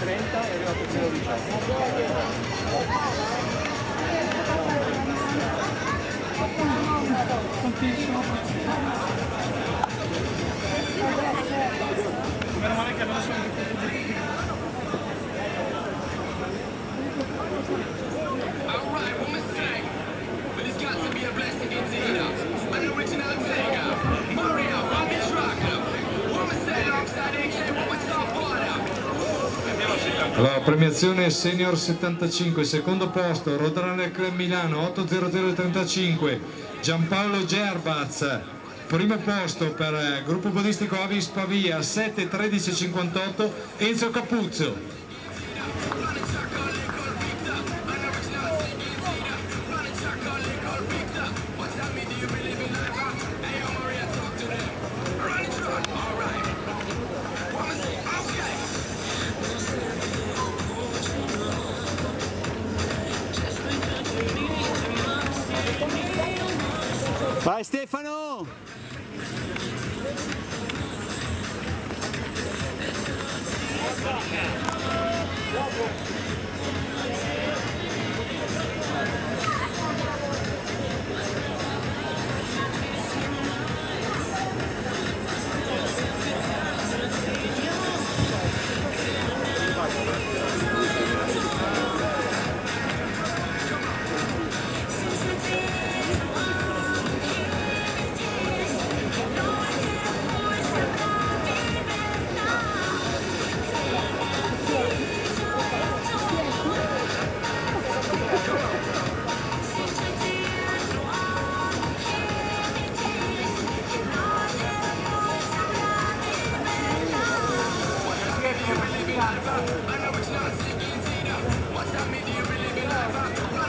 30 è arrivato fino a 18. Meno male che non sono Allora, premiazione Senior 75, secondo posto Roadrunner Club Milano 80035, Giampaolo Gerbaz. Primo posto per gruppo podistico Avis Pavia 71358, Enzo Capuzzo. Vai Stefano!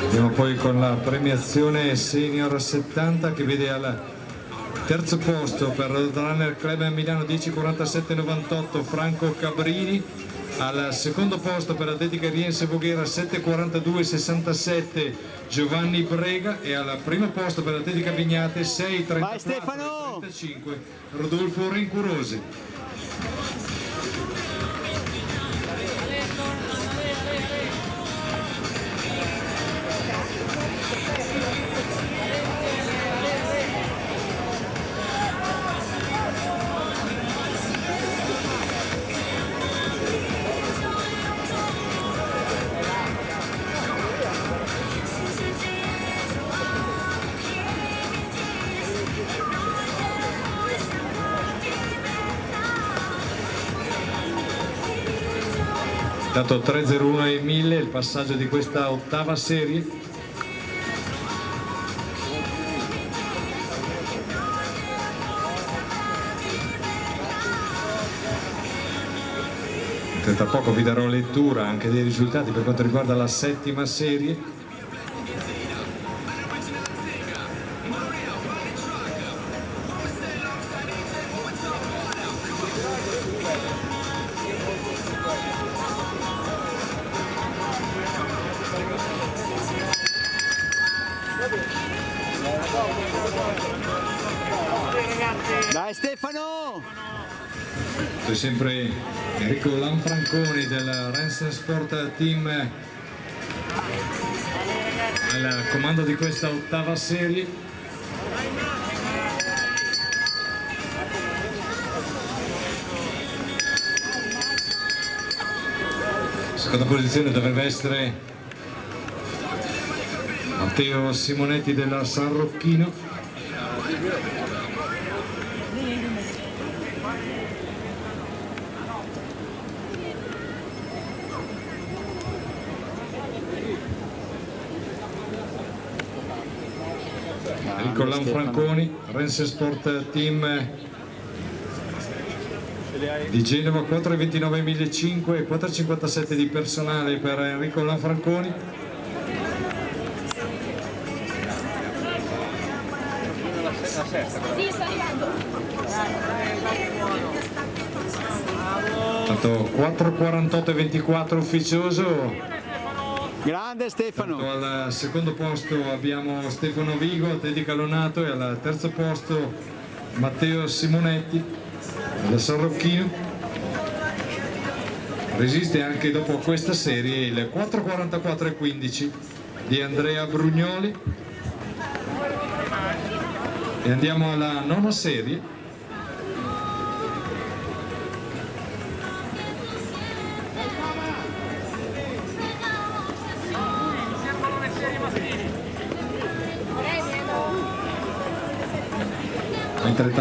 Andiamo poi con la premiazione Senior 70 che vede al terzo posto per Roadrunner Club Milano 104798 Franco Cabrini, al secondo posto per Atletica Riense Voghera 74267 Giovanni Brega e al primo posto per Atletica Vignate 63435 Rodolfo Rincurosi. Dato 301 e 1000 il passaggio di questa ottava serie. Tra poco vi darò lettura anche dei risultati per quanto riguarda la settima serie. Dai Stefano! C'è sempre Enrico Lanfranconi del Rensen Sport Team al comando di questa ottava serie. Seconda posizione dovrebbe essere Matteo Simonetti della San Rocchino. Enrico Lanfranconi, Rense Sport Team di Genova, 4,29.500 e 4,57 di personale per Enrico Lanfranconi. Tanto 4,48,24 ufficioso. Grande Stefano! Al secondo posto abbiamo Stefano Vigo, Atletica Lonato, e al terzo posto Matteo Simonetti da San Rocchino. resiste anche dopo questa serie il 4:44,15 di Andrea Brugnoli. E andiamo alla nona serie. Mentre